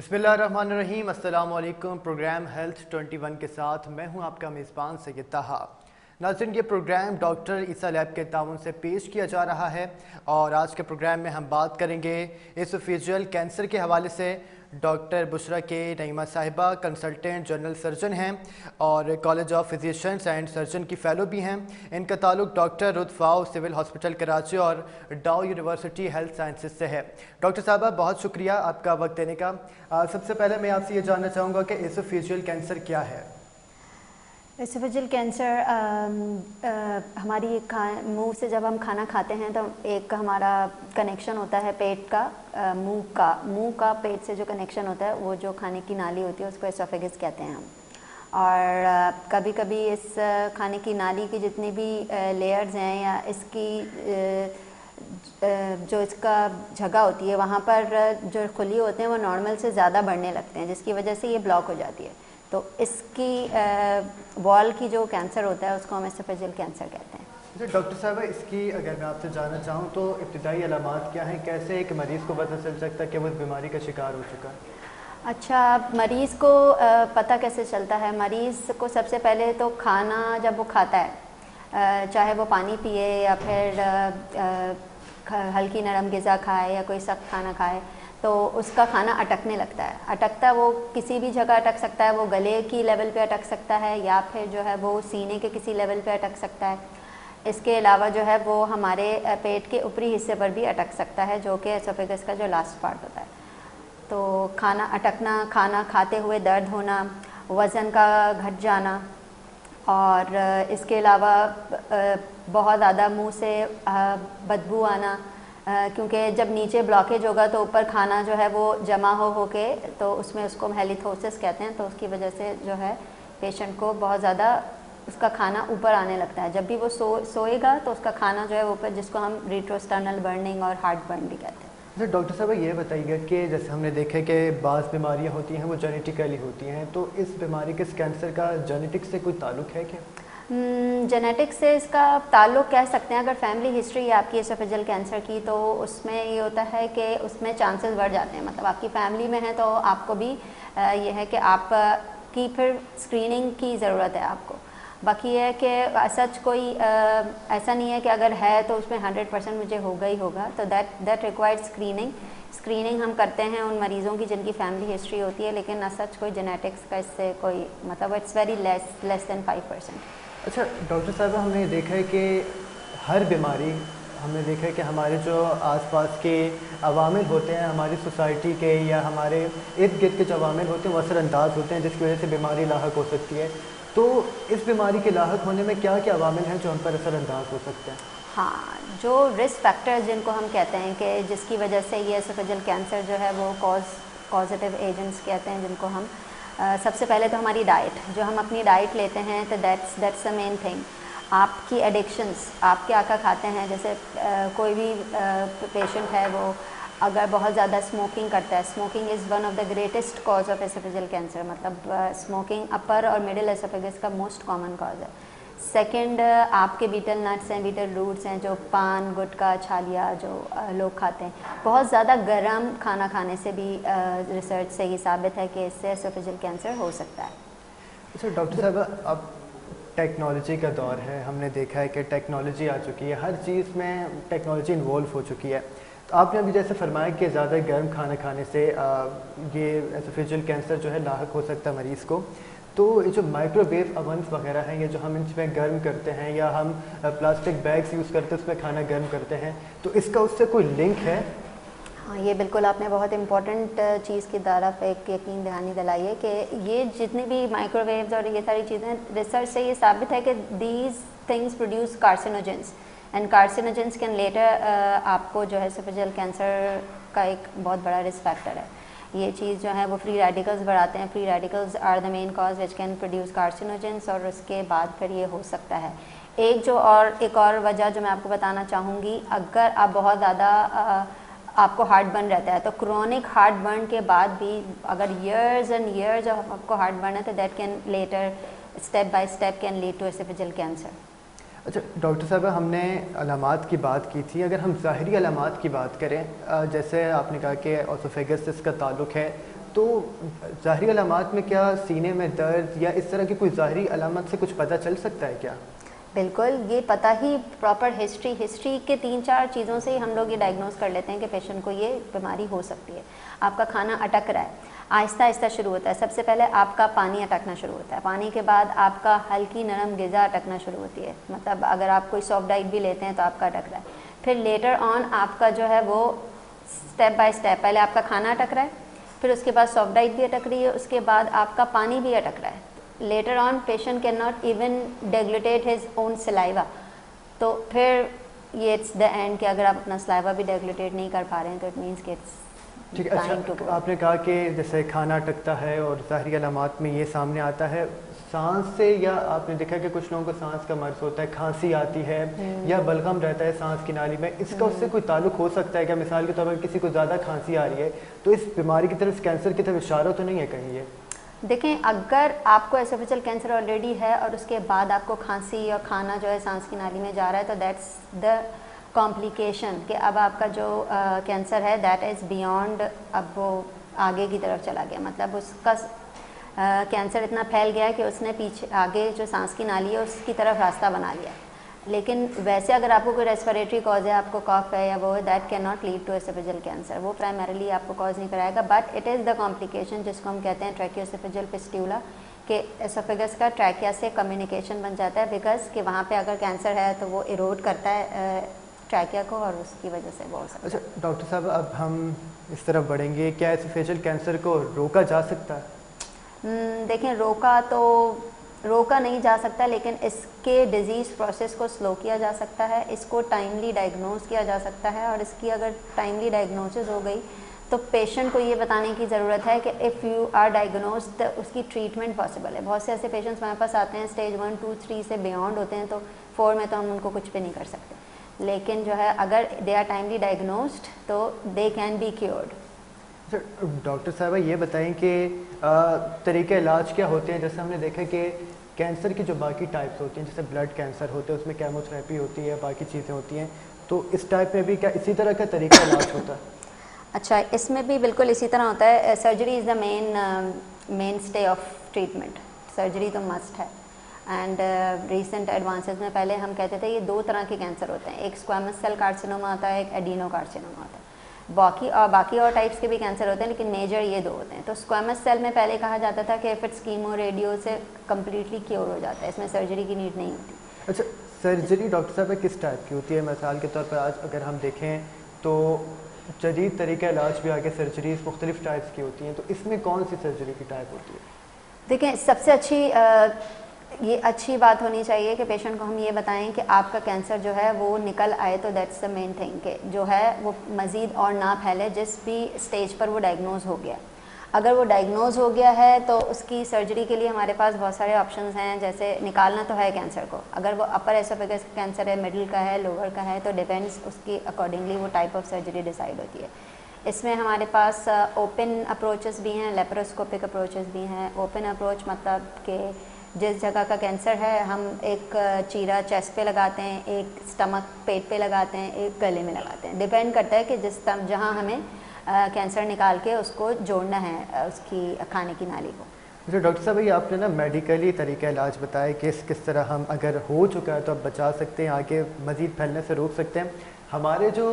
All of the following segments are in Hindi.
बिस्मिल्लाहिर्रहमानिर्रहीम, अस्सलाम वालेकुम। प्रोग्राम हेल्थ 21 के साथ मैं हूं आपका मेज़बान सैयद ताहा। नाज़रीन, ये प्रोग्राम डॉक्टर ईसा लैब के ताउन से पेश किया जा रहा है और आज के प्रोग्राम में हम बात करेंगे एसोफेजियल कैंसर के हवाले से। डॉक्टर बुशरा के नईमा साहिबा कंसल्टेंट जनरल सर्जन हैं और college of physicians and surgeon की फ़ेलो भी हैं। इनका ताल्लुक डॉक्टर रुतफ़ाओ सिविल हॉस्पिटल कराची और डाउ यूनिवर्सिटी हेल्थ साइंसेज से है। डॉक्टर साहबा, बहुत शुक्रिया आपका वक्त देने का। सबसे पहले मैं आपसे ये जानना चाहूँगा कि एसोफेजियल कैंसर क्या है? एसोफेजियल कैंसर हमारी मुंह से जब हम खाना खाते हैं तो एक हमारा कनेक्शन होता है पेट का, मुंह का पेट से जो कनेक्शन होता है वो जो खाने की नाली होती है उसको एसोफेगस कहते हैं हम। और कभी कभी इस खाने की नाली की जितनी भी लेयर्स हैं या इसकी जो इसका जगह होती है वहाँ पर जो खुली होते हैं वो नॉर्मल से ज़्यादा बढ़ने लगते हैं, जिसकी वजह से ये ब्लॉक हो जाती है। तो इसकी वॉल की जो कैंसर होता है उसको हम एसोफेजियल कैंसर कहते हैं। डॉक्टर साहब, इसकी अगर मैं आपसे जानना चाहूँ तो इब्तिदाई अलामात क्या हैं? कैसे एक मरीज़ को पता चल सकता है कि वो इस बीमारी का शिकार हो चुका है? अच्छा, मरीज़ को पता कैसे चलता है? मरीज़ को सबसे पहले तो खाना जब वो खाता है, चाहे वो पानी पिए या फिर हल्की नरम ग़िज़ा खाए या कोई सख्त खाना खाए, तो उसका खाना अटकने लगता है। अटकता वो किसी भी जगह अटक सकता है, वो गले की लेवल पे अटक सकता है या फिर जो है वो सीने के किसी लेवल पे अटक सकता है। इसके अलावा जो है वो हमारे पेट के ऊपरी हिस्से पर भी अटक सकता है, जो कि एसोफेगस का जो लास्ट पार्ट होता है। तो खाना अटकना, खाना खाते हुए दर्द होना, वज़न का घट जाना और इसके अलावा बहुत ज़्यादा मुँह से बदबू आना, क्योंकि जब नीचे ब्लॉकेज होगा तो ऊपर खाना जो है वो जमा हो के तो उसमें उसको हम हेलिथोसिस कहते हैं। तो उसकी वजह से जो है पेशेंट को बहुत ज़्यादा उसका खाना ऊपर आने लगता है। जब भी वो सोएगा तो उसका खाना जो है वो ऊपर, जिसको हम रेट्रोस्टर्नल बर्निंग और हार्ट बर्न भी कहते हैं। डॉक्टर साहब, ये बताइएगा कि जैसे हमने देखा कि बाज़ बीमारियाँ होती हैं वो जेनेटिकली होती हैं, तो इस बीमारी के, इस कैंसर का जेनेटिक्स से कोई ताल्लुक़ है क्या? जेनेटिक्स से इसका ताल्लुक़ कह सकते हैं। अगर फैमिली हिस्ट्री है आपकी एसोफेजियल कैंसर की तो उसमें ये होता है कि उसमें चांसेस बढ़ जाते हैं। मतलब आपकी फैमिली में है तो आपको भी ये है कि आपकी फिर स्क्रीनिंग की ज़रूरत है आपको। बाकी ये है कि सच कोई ऐसा नहीं है कि अगर है तो उसमें 100% मुझे होगा ही होगा। तो दैट रिक्वायर्ड स्क्रीनिंग हम करते हैं उन मरीज़ों की जिनकी फैमिली हिस्ट्री होती है, लेकिन सच कोई जेनेटिक्स का इससे कोई मतलब इट्स वेरी लेस दैन 5%। अच्छा डॉक्टर साहब, हमने देखा है कि हर बीमारी, हमने देखा है कि हमारे जो आसपास के अवामिल होते हैं, हमारी सोसाइटी के या हमारे इर्द गिर्द के जो अवामिल होते हैं वो असरअंदाज होते हैं, जिसकी वजह से बीमारी लाहक हो सकती है। तो इस बीमारी के लाहक होने में क्या क्या अवामिल हैं जो हम पर असरअंदाज हो सकते हैं? हाँ, जो रिस्क फैक्टर्स जिनको हम कहते हैं कि जिसकी वजह से ये एसोफेजियल कैंसर जो है वो कॉजेटिव एजेंट्स कहते हैं, जिनको हम सबसे पहले तो हमारी डाइट, जो हम अपनी डाइट लेते हैं, तो दैट्स द मेन थिंग। आपकी एडिक्शंस, आप क्या क्या खाते हैं। जैसे कोई भी पेशेंट है वो अगर बहुत ज़्यादा स्मोकिंग करता है, smoking is one of the greatest cause of oesophageal cancer. मतलब स्मोकिंग अपर और मिडिल एसोफेगस का मोस्ट कॉमन कॉज है। सेकंड, आपके बीटल नट्स हैं, बीटल रूट्स हैं, जो पान, गुटखा, छालिया जो लोग खाते हैं। बहुत ज़्यादा गर्म खाना खाने से भी रिसर्च से ये साबित है कि इससे एसोफेजियल कैंसर हो सकता है। अच्छा डॉक्टर साहब, अब टेक्नोलॉजी का दौर है, हमने देखा है कि टेक्नोलॉजी आ चुकी है, हर चीज़ में टेक्नोलॉजी इन्वॉल्व हो चुकी है। तो आपने अभी जैसे फरमाया कि ज़्यादा गर्म खाना खाने से ये एसोफेजियल कैंसर जो है लाहक हो सकता है मरीज़ को। तो ये जो माइक्रोवेव अवन्स वगैरह हैं, ये जो हम इसमें गर्म करते हैं या हम प्लास्टिक बैग्स यूज़ करते हैं उसमें खाना गर्म करते हैं, तो इसका उससे कोई लिंक है? हाँ, ये बिल्कुल आपने बहुत इम्पॉर्टेंट चीज़ की तरफ एक यकीन दहानी दिलाई है कि ये जितनी भी माइक्रोवेव्स और ये सारी चीज़ें, रिसर्च से ये साबित है कि these things produce carcinogens and carcinogens can letter आपको जो है एसोफेजियल कैंसर का एक बहुत बड़ा रिस्क फैक्टर है। ये चीज़ जो है वो फ्री रेडिकल्स बढ़ाते हैं। Free radicals are the main cause which can produce carcinogens और उसके बाद फिर ये हो सकता है। एक और वजह जो मैं आपको बताना चाहूँगी, अगर आप बहुत ज़्यादा आपको हार्ट बर्न रहता है तो क्रोनिक हार्ट बर्न के बाद भी अगर ईयर्स एंड ईयर्स आपको हार्ट बर्न है तो that can later step by step can lead to oesophageal cancer. अच्छा डॉक्टर साहब, हमने अलामात की बात की थी। अगर हम ज़ाहिरी अलामात की बात करें, जैसे आपने कहा कि एसोफेगस से इसका ताल्लुक़ है, तो ज़ाहरी अलामात में क्या सीने में दर्द या इस तरह की कोई ज़ाहरी अलामत से कुछ पता चल सकता है क्या? बिल्कुल, ये पता ही प्रॉपर हिस्ट्री के 3-4 चीज़ों से ही हम लोग ये डायग्नोस कर लेते हैं कि पेशेंट को ये बीमारी हो सकती है। आपका खाना अटक रहा है, आहिस्ता आहिस्ता शुरू होता है। सबसे पहले आपका पानी अटकना शुरू होता है, पानी के बाद आपका हल्की नरम ग़िज़ा अटकना शुरू होती है, मतलब अगर आप कोई सॉफ्ट डाइट भी लेते हैं तो आपका अटक रहा है। फिर लेटर ऑन आपका जो है वो स्टेप बाय स्टेप, पहले आपका खाना अटक रहा है, फिर उसके बाद सॉफ्ट डाइट भी अटक रही है, उसके बाद आपका पानी भी अटक रहा है। Later on patient can not even deglutate his own saliva, तो फिर ये इट्स द एंड कि अगर आप अपना सलाइवा भी डेग्लुटेट नहीं कर पा रहे हैं तो इट मीन्स कि इट्स ठीक है। अच्छा, आपने कहा कि जैसे खाना अटकता है और ज़ाहरी अलामात में ये सामने आता है, सांस से, या आपने देखा कि कुछ लोगों को सांस का मर्ज होता है, खांसी आती है या बलगम रहता है सांस की नाली में, इसका उससे कोई ताल्लुक हो सकता है क्या? मिसाल के तौर पर किसी को ज़्यादा खांसी आ रही है तो इस बीमारी की तरफ, कैंसर की तरफ इशारा तो नहीं है कहीं ये? देखें, अगर आपको एसोफेजियल कैंसर ऑलरेडी है और उसके बाद आपको खांसी या खाना जो है सांस की नाली में जा रहा है, तो दैट्स द कॉम्प्लिकेशन कि अब आपका जो कैंसर है दैट इज़ बियॉन्ड, अब वो आगे की तरफ चला गया, मतलब उसका कैंसर इतना फैल गया है कि उसने पीछे आगे जो सांस की नाली है उसकी तरफ रास्ता बना लिया। लेकिन वैसे अगर आपको कोई रेस्पिरेटरी कॉज है, आपको कॉफ है या वो है, that can not lead to oesophageal cancer, वो प्राइमरीली आपको कॉज नहीं कराएगा, but it is the complication जिसको हम कहते हैं ट्रैकियोएसोफेजियल फिस्टूला, कि एसोफेगस का ट्रैकिया से कम्युनिकेशन बन जाता है, बिकॉज कि वहाँ पे अगर कैंसर है तो वो इरोड करता है ट्रैकिया को और उसकी वजह से वो हो सकता है। अच्छा डॉक्टर साहब, अब हम इस तरफ बढ़ेंगे, क्या एसोफेजियल कैंसर को रोका जा सकता है? देखें, रोका नहीं जा सकता, लेकिन इसके डिज़ीज़ प्रोसेस को स्लो किया जा सकता है, इसको टाइमली डायग्नोज किया जा सकता है, और इसकी अगर टाइमली डायग्नोसिस हो गई तो पेशेंट को ये बताने की ज़रूरत है कि इफ़ यू आर डायग्नोज्ड उसकी ट्रीटमेंट पॉसिबल है। बहुत से ऐसे पेशेंट्स हमारे पास आते हैं स्टेज 1, 2, 3 से बियॉन्ड होते हैं, तो 4 में तो हम उनको कुछ भी नहीं कर सकते, लेकिन जो है अगर दे आर टाइमली डायग्नोज्ड तो they can be cured. Doctor साहब ये बताएं कि तरीके इलाज क्या होते हैं? जैसे हमने देखा कि कैंसर की जो बाकी टाइप्स होती हैं, जैसे ब्लड कैंसर होते हैं उसमें केमोथेरेपी होती है, बाकी चीज़ें होती हैं, तो इस टाइप में भी क्या इसी तरह का तरीका इलाज होता है? अच्छा, इसमें भी बिल्कुल इसी तरह होता है। Surgery is the main stay of treatment, surgery तो मस्ट है। एंड रिसेंट एडवांसेस में पहले हम कहते थे ये 2 तरह के कैंसर होते हैं, एक स्क्वामस सेल कार्सिनोमा होता है, एक एडिनो कार्सिनोमा होता है। बाकी और टाइप्स के भी कैंसर होते हैं, लेकिन मेजर ये 2 होते हैं। तो स्क्वामस सेल में पहले कहा जाता था कि इफ़ कीमो रेडियो से कम्प्लीटली क्योर हो जाता है, इसमें सर्जरी की नीड नहीं होती। अच्छा, सर्जरी डॉक्टर साहब किस टाइप की होती है? मिसाल के तौर पर आज अगर हम देखें तो जदीद तरीका इलाज भी आगे सर्जरीज मुख्तलिफ टाइप्स की होती हैं, तो इसमें कौन सी सर्जरी की टाइप होती है? देखें, सबसे ये अच्छी बात होनी चाहिए कि पेशेंट को हम ये बताएं कि आपका कैंसर जो है वो निकल आए, तो दैट्स द मेन थिंग, कि जो है वो मज़ीद और ना फैले जिस भी स्टेज पर वो डायग्नोज हो गया। अगर वो डायग्नोज हो गया है तो उसकी सर्जरी के लिए हमारे पास बहुत सारे ऑप्शंस हैं, जैसे निकालना तो है कैंसर को, अगर वो अपर एसोफेगस का कैंसर है, मिडिल का है, लोअर का है, तो डिपेंड्स उसकी अकॉर्डिंगली वो टाइप ऑफ सर्जरी डिसाइड होती है। इसमें हमारे पास ओपन अप्रोचेस भी हैं, लेप्रोस्कोपिक अप्रोचेस भी हैं। ओपन अप्रोच मतलब कि जिस जगह का कैंसर है हम एक चीरा चेस्ट पे लगाते हैं, एक स्टमक पेट पे लगाते हैं, एक गले में लगाते हैं, डिपेंड करता है कि जहाँ हमें कैंसर निकाल के उसको जोड़ना है उसकी खाने की नाली को। अच्छा डॉक्टर साहब, ये आपने ना मेडिकली तरीका इलाज बताया कि किस तरह हम अगर हो चुका है तो अब बचा सकते हैं, आगे मज़ीद फैलने से रोक सकते हैं। हमारे जो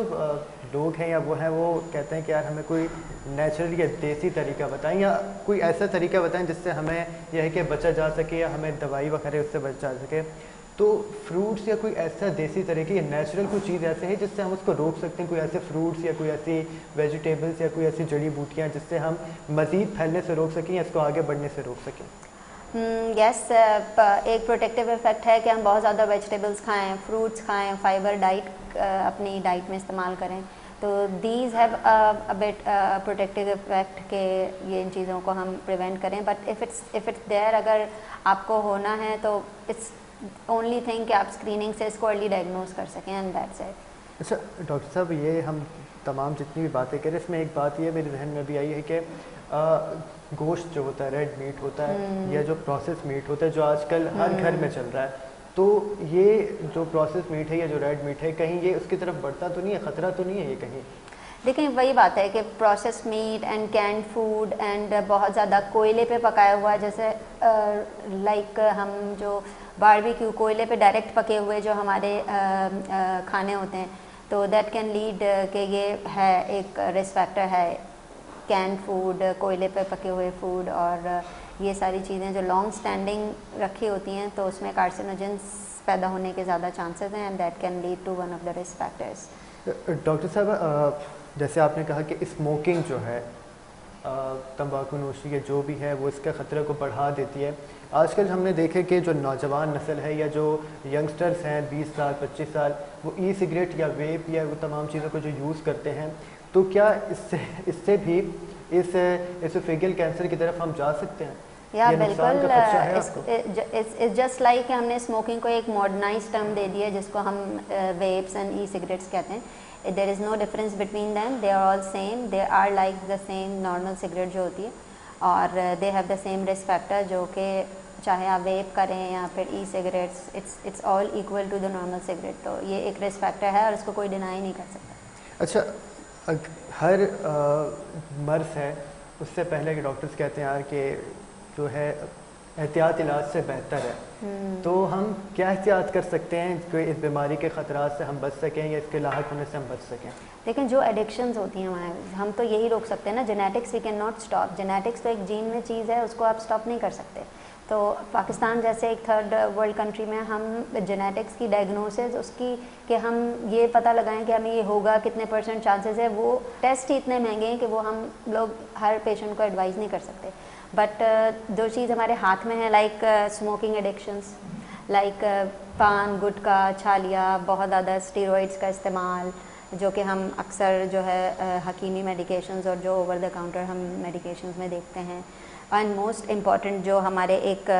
लोग हैं या वो हैं वो कहते हैं कि यार हमें कोई नेचुरल या देसी तरीका बताएं, या कोई ऐसा तरीका बताएं जिससे हमें यह है कि बचा जा सके या हमें दवाई वगैरह उससे बचा जा सके। तो फ्रूट्स या कोई ऐसा देसी तरीके या नेचुरल कोई चीज़ ऐसे है जिससे हम उसको रोक सकते हैं, कोई ऐसे फ्रूट्स या कोई ऐसी वेजिटेबल्स या कोई ऐसी जड़ी बूटियाँ जिससे हम मज़ीद फैलने से रोक सकें या इसको आगे बढ़ने से रोक सकें? यस, एक प्रोटेक्टिव इफेक्ट है कि हम बहुत ज़्यादा वेजिटेबल्स खाएं, फ्रूट्स खाएं, फाइबर डाइट अपनी डाइट में इस्तेमाल करें, तो these have a bit protective effect के ये इन चीज़ों को हम प्रिवेंट करें। बट इफ़ इट्स देयर, अगर आपको होना है तो इट्स ओनली थिंग कि आप स्क्रीनिंग से इसको अर्ली डायग्नोज कर सकें, एंड दैट्स इट। अच्छा डॉक्टर साहब, ये हम तमाम जितनी भी बातें करें इसमें एक बात ये मेरे जहन में भी आई है कि गोश्त जो होता है, रेड मीट होता है या जो प्रोसेस मीट होता है जो आजकल हर घर में चल रहा है, तो ये जो प्रोसेस मीट है या जो रेड मीट है, कहीं ये उसकी तरफ बढ़ता तो नहीं है, ख़तरा तो नहीं है ये कहीं? देखिए वही बात है कि process meat and canned food and बहुत ज़्यादा कोयले पे पकाया हुआ, जैसे लाइक हम जो बारबेक्यू कोयले पे डायरेक्ट पके हुए जो हमारे खाने होते हैं, तो दैट कैन लीड कि ये है एक रिस्क फैक्टर है, कैंड फूड, कोयले पे पके हुए फूड और ये सारी चीज़ें जो लॉन्ग स्टैंडिंग रखी होती हैं तो उसमें कार्सिनोजेंस पैदा होने के ज़्यादा चांसेस हैं and that can lead to one of the risk factors. Doctor साहब, जैसे आपने कहा कि स्मोकिंग जो है, तंबाकू नोशी के जो भी है वो इसके ख़तरे को बढ़ा देती है। आजकल हमने देखे कि जो नौजवान नस्ल है या जो यंगस्टर्स हैं 20 साल 25 साल, वो ई सिगरेट या वेप या वो तमाम चीज़ों को जो यूज़ करते हैं, तो क्या इससे भी इस एसोफेजियल कैंसर की तरफ हम जा सकते हैं? या बिल्कुल, इट्स जस्ट लाइक हमने स्मोकिंग को एक मॉडर्नाइज टर्म दे दिया जिसको हम वेप्स एंड ई सिगरेट्स कहते हैं। There is no difference between them, they are all same, they are like the same normal cigarette जो होती है और they have the same risk factor, जो कि चाहे आप वेप करें या फिर e cigarettes, it's all equal to the normal cigarette. तो ये एक रिस्क फैक्टर है और इसको कोई डिनाई नहीं कर सकता। अच्छा, हर मर्ज़ है उससे पहले कि डॉक्टर्स कहते हैं यार कि जो है एहतियात इलाज से बेहतर है, तो हम क्या एहतियात कर सकते हैं कि इस बीमारी के ख़तरात से हम बच सकें या इसके लाहक होने से हम बच सकें? लेकिन जो एडिक्शंस होती हैं हमारे, हम तो यही रोक सकते हैं ना, genetics we can not stop. Genetics तो एक जीन में चीज़ है, उसको आप स्टॉप नहीं कर सकते। तो पाकिस्तान जैसे एक थर्ड वर्ल्ड कंट्री में हम जेनेटिक्स की डायग्नोसिस उसकी कि हम ये पता लगाएं कि हमें ये होगा, कितने % चांसेस है, वो टेस्ट ही इतने महंगे हैं कि वो हम लोग हर पेशेंट को एडवाइस नहीं कर सकते। बट जो चीज़ हमारे हाथ में है, लाइक स्मोकिंग एडिक्शंस, लाइक पान, गुटखा, छालिया, बहुत ज़्यादा स्टेरॉइड्स का इस्तेमाल, जो कि हम अक्सर जो है हकीमी मेडिकेशंस और जो ओवर द काउंटर हम मेडिकेशंस में देखते हैं। एंड मोस्ट इम्पॉर्टेंट जो हमारे एक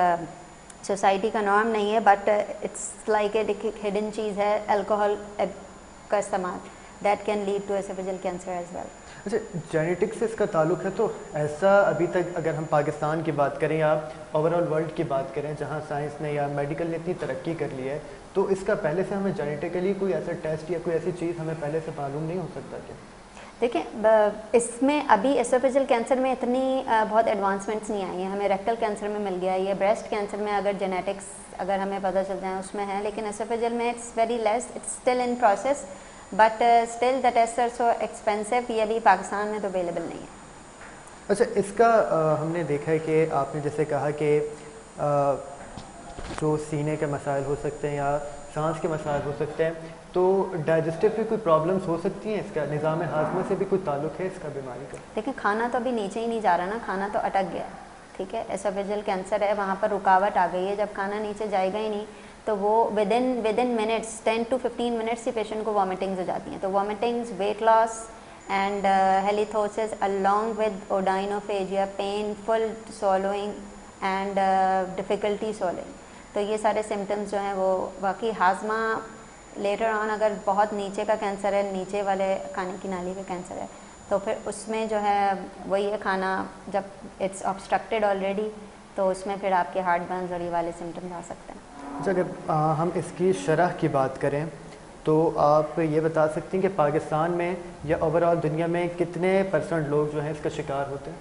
सोसाइटी का नॉर्म नहीं है बट इट्स लाइक एक हिडन चीज़ है, अल्कोहल का इस्तेमाल, that can lead to oesophageal cancer as well. अच्छा, जेनेटिक्स से इसका ताल्लुक है, तो ऐसा अभी तक अगर हम पाकिस्तान की बात करें या ओवरऑल वर्ल्ड की बात करें जहां साइंस ने या मेडिकल ने इतनी तरक्की कर ली है, तो इसका पहले से हमें जेनेटिकली कोई ऐसा टेस्ट या कोई ऐसी चीज़ हमें पहले से मालूम नहीं हो सकता क्या? देखिए इसमें अभी एसोफेजियल कैंसर में इतनी बहुत एडवांसमेंट्स नहीं आई हैं, हमें रेक्टल कैंसर में मिल गया, ये ब्रेस्ट कैंसर में अगर जेनेटिक्स अगर हमें पता चल जाए उसमें है, लेकिन एसोफेजियल में it's very less, it's still in process, but still the test are so expensive, ये अभी पाकिस्तान में तो अवेलेबल नहीं है। अच्छा, इसका हमने देखा है कि आपने जैसे कहा कि जो सीने के मसाइल हो सकते हैं या सांस के मसाइल हो सकते हैं, तो डाइजेस्टिव भी कोई प्रॉब्लम्स हो सकती हैं, इसका निज़ाम हाज़मा से भी कोई ताल्लुक है इसका बीमारी का? देखिए खाना तो अभी नीचे ही नहीं जा रहा ना, खाना तो अटक गया, ठीक है, एसोफेजियल कैंसर है, वहाँ पर रुकावट आ गई है, जब खाना नीचे जाएगा ही नहीं तो वो within minutes 10 to 15 minutes ही पेशेंट को वॉमिटिंग्स हो जाती हैं। तो vomitings, weight loss and halitosis along with odynophagia, painful swallowing and difficulty swallowing, तो ये सारे सिम्टम्स जो हैं वो बाकी हाजमा लेटर ऑन अगर बहुत नीचे का कैंसर है, नीचे वाले खाने की नाली का कैंसर है, तो फिर उसमें जो है वही है, खाना जब इट्स ऑब्स्ट्रक्टेड ऑलरेडी तो उसमें फिर आपके हार्ट बर्न्स और ये वाले सिम्टम्स आ सकते हैं। अच्छा, अगर हम इसकी शरह की बात करें तो आप ये बता सकती हैं कि पाकिस्तान में या ओवरऑल दुनिया में कितने % लोग जो हैं इसका शिकार होते हैं?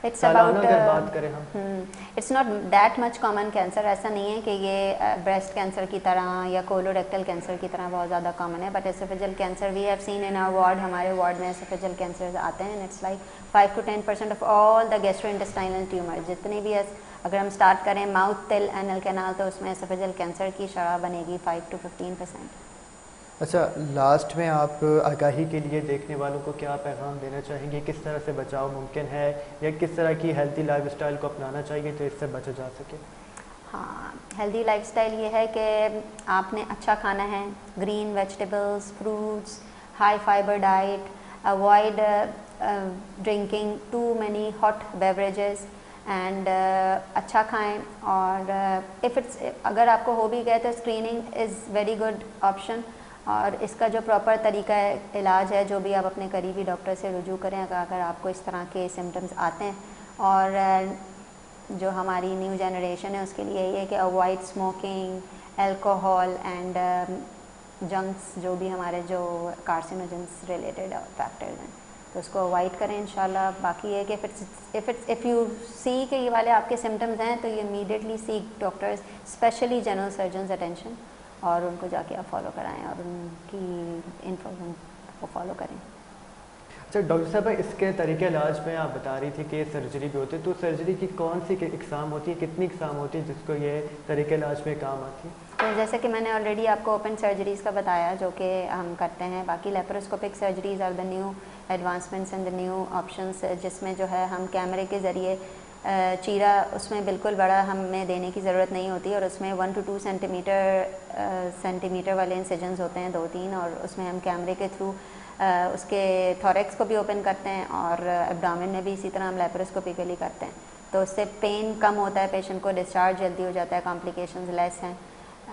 इट्स अबाउट, अगर बात करें हम, it's not that much common cancer, ऐसा नहीं है कि ये ब्रेस्ट कैंसर की तरह या कोलोरेक्टल कैंसर की तरह बहुत ज़्यादा कॉमन है, but oesophageal cancer we have seen in our ward, हमारे वार्ड में एसोफेजियल कैंसर आते हैं, and it's like 5 to 10% of all the gastrointestinal tumour, जितने भी अगर हम स्टार्ट करें माउथ, तिल, एनल कैनाल, तो उसमें एसोफेजियल कैंसर की शरह बनेगी 5 to 15%। अच्छा, लास्ट में आप आगाही के लिए देखने वालों को क्या पैगाम देना चाहेंगे, किस तरह से बचाव मुमकिन है या किस तरह की हेल्दी लाइफस्टाइल को अपनाना चाहिए तो इससे बचा जा सके? हाँ, हेल्दी लाइफस्टाइल ये है कि आपने अच्छा खाना है, green vegetables, fruits, high fibre diet, avoid drinking too many hot beverages and अच्छा खाएं, और अगर आपको हो भी गया तो screening is very good option, और इसका जो प्रॉपर तरीका है इलाज है, जो भी आप अपने करीबी डॉक्टर से रुजू करें अगर आपको इस तरह के सिम्टम्स आते हैं। और जो हमारी न्यू जनरेशन है उसके लिए यही है कि avoid smoking, alcohol and junks, जो भी हमारे जो कार्सिनोजेंस रिलेटेड फैक्टर्स हैं। तो उसको अवॉइड करें इंशाल्लाह। बाकी है कि इफ़ यू सी कि ये वाले आपके सिम्टम्स हैं तो you immediately seek doctors, specially general surgeons attention, और उनको जाके आप फॉलो कराएं और उनकी इन्फॉर्मेशन को फॉलो करें। अच्छा डॉक्टर साहब, इसके तरीके इलाज में आप बता रही थी कि सर्जरी भी होती है, तो सर्जरी की कौन सी इकसाम होती है, कितनी इकसाम होती है जिसको ये तरीके इलाज में काम आती है? तो जैसे कि मैंने ऑलरेडी आपको ओपन सर्जरीज़ का बताया जो कि हम करते हैं। बाकी laparoscopic surgeries are the new advancements and the new options, जिसमें जो है हम कैमरे के ज़रिए चीरा, उसमें बिल्कुल बड़ा हमें देने की ज़रूरत नहीं होती, और उसमें 1 to 2 सेंटीमीटर वाले इंसिजन्स होते हैं, 2-3, और उसमें हम कैमरे के थ्रू उसके थोरेक्स को भी ओपन करते हैं और एब्डोमेन में भी इसी तरह हम लेप्रोस्कोपिकली करते हैं। तो उससे पेन कम होता है, पेशेंट को डिस्चार्ज जल्दी हो जाता है, कॉम्प्लिकेशंस लेस हैं।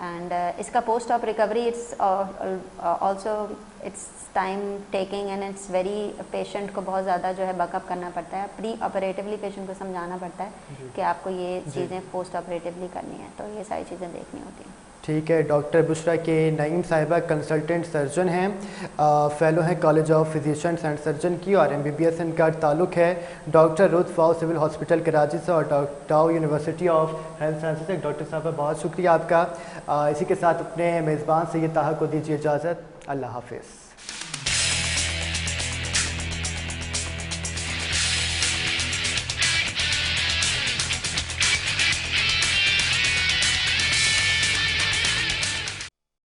एंड इसका post op recovery it's also it's time taking and it's very, patient को बहुत ज़्यादा जो है बकअप करना पड़ता है, प्री ऑपरेटिवली पेशेंट को समझाना पड़ता है कि आपको ये चीज़ें पोस्ट ऑपरेटिवली करनी है, तो ये सारी चीज़ें देखनी होती हैं। ठीक है। डॉक्टर बुशरा के नईम साहिबा कंसल्टेंट सर्जन हैं, फेलो हैं college of physicians and surgeon की, और MBBS इनका ताल्लुक़ है doctor Ruth Pfau civil hospital Karachi से और Dow university of health sciences से। डॉक्टर साहब बहुत शुक्रिया आपका। इसी के साथ अपने मेज़बान सैयद ताहा को दीजिए इजाज़त। अल्लाह हाफिज़।